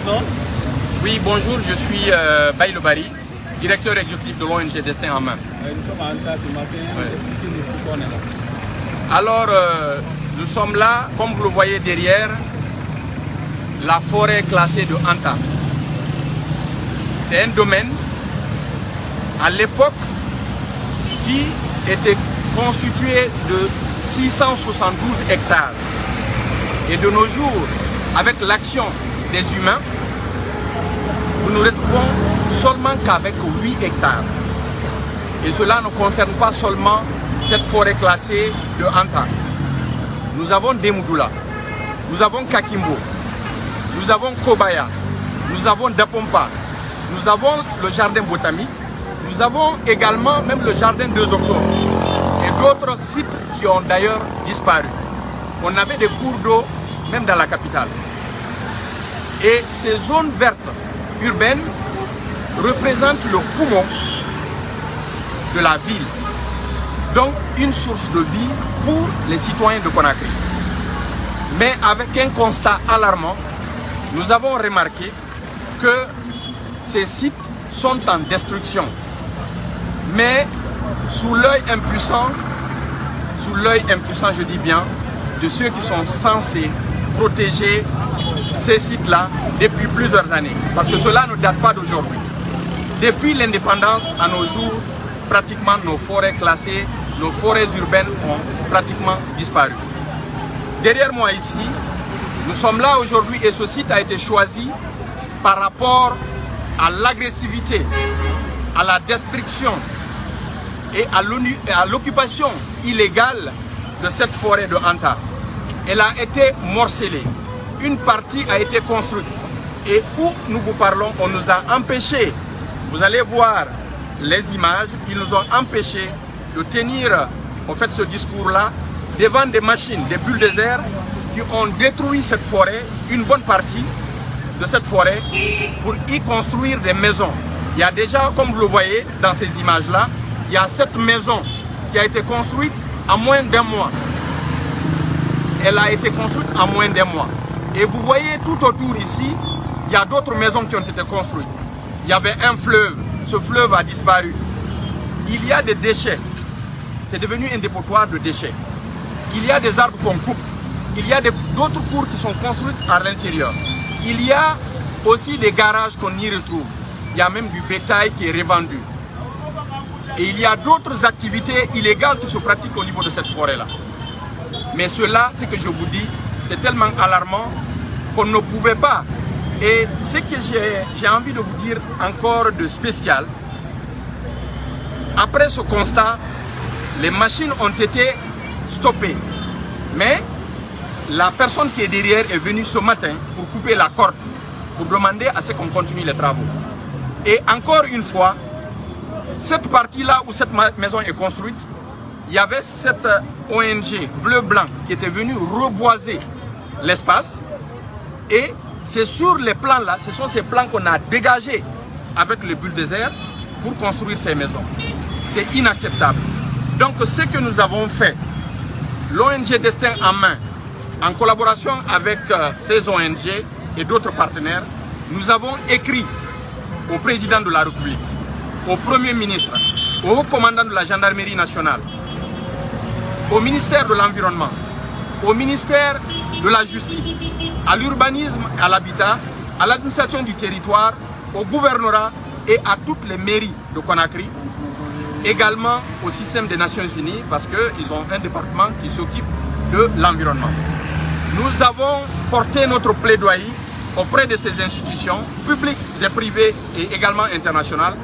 Non? Oui, bonjour, je suis Baïlo Bari, directeur exécutif de l'ONG Destin en main. Nous sommes à Anta ce matin, expliquez-nous pourquoi on est là. Alors, nous sommes là, comme vous le voyez derrière, la forêt classée de Anta. C'est un domaine, à l'époque, qui était constitué de 672 hectares. Et de nos jours, avec l'action des humains, nous nous retrouvons seulement qu'avec 8 hectares. Et cela ne concerne pas seulement cette forêt classée de Anta. Nous avons Demoudoula, nous avons Kakimbo, nous avons Kobaya, nous avons Dapompa, nous avons le jardin botanique, nous avons également même le jardin 2 octobre et d'autres sites qui ont d'ailleurs disparu. On avait des cours d'eau même dans la capitale. Et ces zones vertes urbaines représentent le poumon de la ville. Donc une source de vie pour les citoyens de Conakry. Mais avec un constat alarmant, nous avons remarqué que ces sites sont en destruction. Mais sous l'œil impuissant je dis bien, de ceux qui sont censés protéger ces sites-là depuis plusieurs années. Parce que cela ne date pas d'aujourd'hui. Depuis l'indépendance à nos jours, pratiquement nos forêts classées, nos forêts urbaines ont pratiquement disparu. Derrière moi ici, nous sommes là aujourd'hui et ce site a été choisi par rapport à l'agressivité, à la destruction et à l'occupation illégale de cette forêt de Anta. Elle a été morcelée. Une partie a été construite. Et où nous vous parlons, on nous a empêchés. Vous allez voir les images, ils nous ont empêchés de tenir en fait ce discours-là devant des machines, des bulldozers qui ont détruit cette forêt, une bonne partie de cette forêt, pour y construire des maisons. Il y a déjà, comme vous le voyez dans ces images-là, il y a cette maison qui a été construite en moins d'un mois. Elle a été construite en moins d'un mois. Et vous voyez tout autour ici, il y a d'autres maisons qui ont été construites. Il y avait un fleuve, ce fleuve a disparu. Il y a des déchets, c'est devenu un dépotoir de déchets. Il y a des arbres qu'on coupe, il y a d'autres cours qui sont construites à l'intérieur. Il y a aussi des garages qu'on y retrouve. Il y a même du bétail qui est revendu. Et il y a d'autres activités illégales qui se pratiquent au niveau de cette forêt-là. Mais cela, ce que je vous dis, c'est tellement alarmant qu'on ne pouvait pas. Et ce que j'ai envie de vous dire encore de spécial, après ce constat, les machines ont été stoppées. Mais la personne qui est derrière est venue ce matin pour couper la corde, pour demander à ce qu'on continue les travaux. Et encore une fois, cette partie-là où cette maison est construite, il y avait cette ONG bleu-blanc qui était venue reboiser l'espace. Et c'est sur les plans là, ce sont ces plans qu'on a dégagés avec le bulldozer pour construire ces maisons. C'est inacceptable. Donc ce que nous avons fait, l'ONG Destin en main, en collaboration avec ces ONG et d'autres partenaires, nous avons écrit au président de la République, au Premier ministre, au haut commandant de la gendarmerie nationale, au ministère de l'Environnement, au ministère de la Justice, à l'urbanisme et à l'habitat, à l'administration du territoire, au gouvernorat et à toutes les mairies de Conakry, également au système des Nations Unies parce qu'ils ont un département qui s'occupe de l'environnement. Nous avons porté notre plaidoyer auprès de ces institutions publiques et privées et également internationales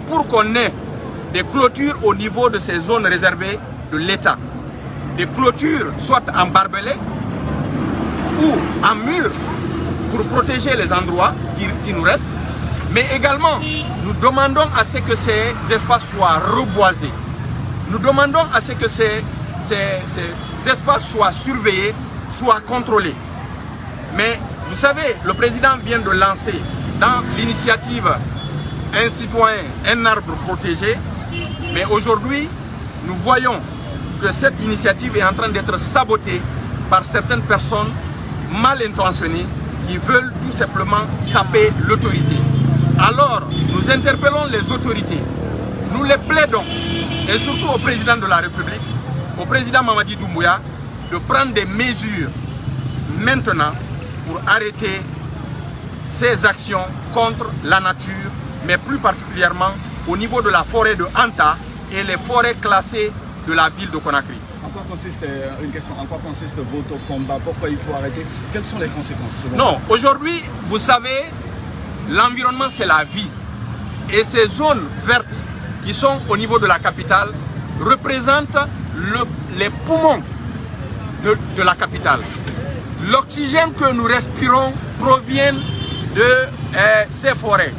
pour qu'on ait des clôtures au niveau de ces zones réservées de l'État. Des clôtures soit en barbelé ou en mur pour protéger les endroits qui nous restent. Mais également, nous demandons à ce que ces espaces soient reboisés. Nous demandons à ce que ces espaces soient surveillés, soient contrôlés. Mais vous savez, le président vient de lancer dans l'initiative Un citoyen, un arbre protégé. Mais aujourd'hui, nous voyons que cette initiative est en train d'être sabotée par certaines personnes mal intentionnées qui veulent tout simplement saper l'autorité. Alors, nous interpellons les autorités, nous les plaidons, et surtout au président de la République, au président Mamadi Doumbouya, de prendre des mesures maintenant pour arrêter ces actions contre la nature, mais plus particulièrement au niveau de la forêt de Anta et les forêts classées de la ville de Conakry. En quoi consiste, une question, en quoi consiste votre combat? Pourquoi il faut arrêter? Quelles sont les conséquences? Non, aujourd'hui, vous savez, l'environnement c'est la vie. Et ces zones vertes qui sont au niveau de la capitale représentent les poumons de la capitale. L'oxygène que nous respirons provient de ces forêts.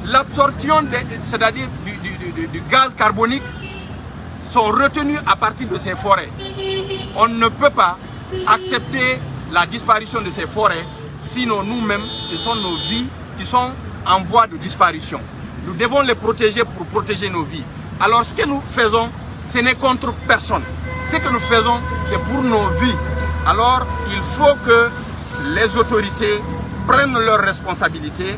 L'absorption, c'est-à-dire du gaz carbonique, sont retenus à partir de ces forêts. On ne peut pas accepter la disparition de ces forêts, sinon nous-mêmes, ce sont nos vies qui sont en voie de disparition. Nous devons les protéger pour protéger nos vies. Alors ce que nous faisons, ce n'est contre personne. Ce que nous faisons, c'est pour nos vies. Alors il faut que les autorités prennent leurs responsabilités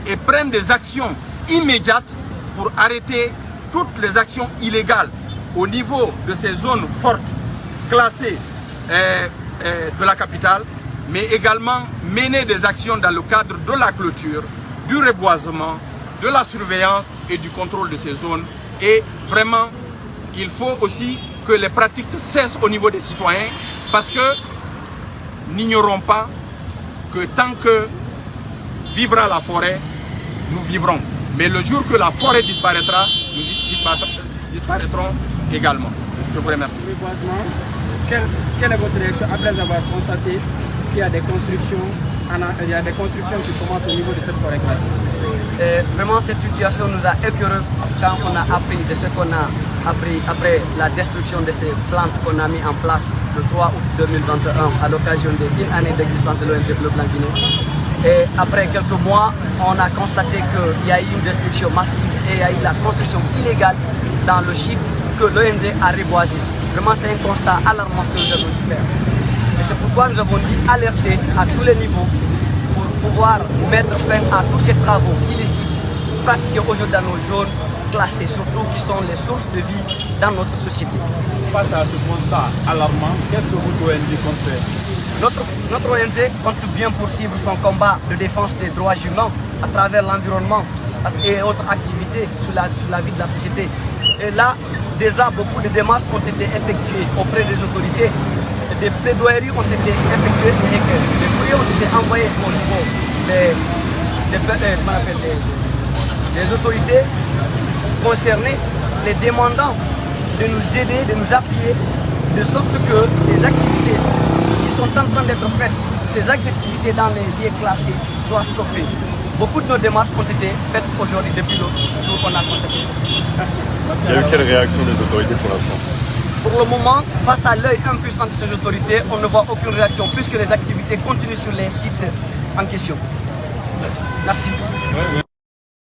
et prennent des actions immédiates pour arrêter toutes les actions illégales au niveau de ces zones fortes classées de la capitale, mais également mener des actions dans le cadre de la clôture, du reboisement, de la surveillance et du contrôle de ces zones. Et vraiment, il faut aussi que les pratiques cessent au niveau des citoyens, parce que n'ignorons pas que tant que vivra la forêt, nous vivrons. Mais le jour que la forêt disparaîtra, nous disparaîtrons également. Je vous remercie. Quelle est votre réaction après avoir constaté qu'il y a des constructions, qui commencent au niveau de cette forêt classée? Vraiment, cette situation nous a écœurés quand on a appris de ce qu'on a appris après la destruction de ces plantes qu'on a mis en place le 3 août 2021 à l'occasion d'une année d'existence de l'ONG Bleu Blanc Guinée. Et après quelques mois, on a constaté qu'il y a eu une destruction massive et il y a eu la construction illégale dans le site que l'ONG a reboisé. Vraiment, c'est un constat alarmant que nous avons dû faire. Et c'est pourquoi nous avons dû alerter à tous les niveaux pour pouvoir mettre fin à tous ces travaux illicites pratiqués aujourd'hui dans nos zones classées, surtout qui sont les sources de vie dans notre société. Face à ce constat alarmant, qu'est-ce que votre ONG compte faire? Notre ONG compte bien poursuivre son combat de défense des droits humains à travers l'environnement et autres activités sur la vie de la société. Et là, déjà, beaucoup de démarches ont été effectuées auprès des autorités. Des plaidoyeries ont été effectuées et que des courriers ont été envoyés au niveau des autorités concernées, les demandant de nous aider, de nous appuyer, de sorte que ces activités qui sont en train d'être faites, ces agressivités dans les lieux classés soient stoppées. Beaucoup de nos démarches ont été faites aujourd'hui depuis le jour qu'on a contacté ça. Merci. Il y a eu quelle réaction des autorités pour l'instant? Pour le moment, face à l'œil impuissant de ces autorités, on ne voit aucune réaction puisque les activités continuent sur les sites en question. Merci.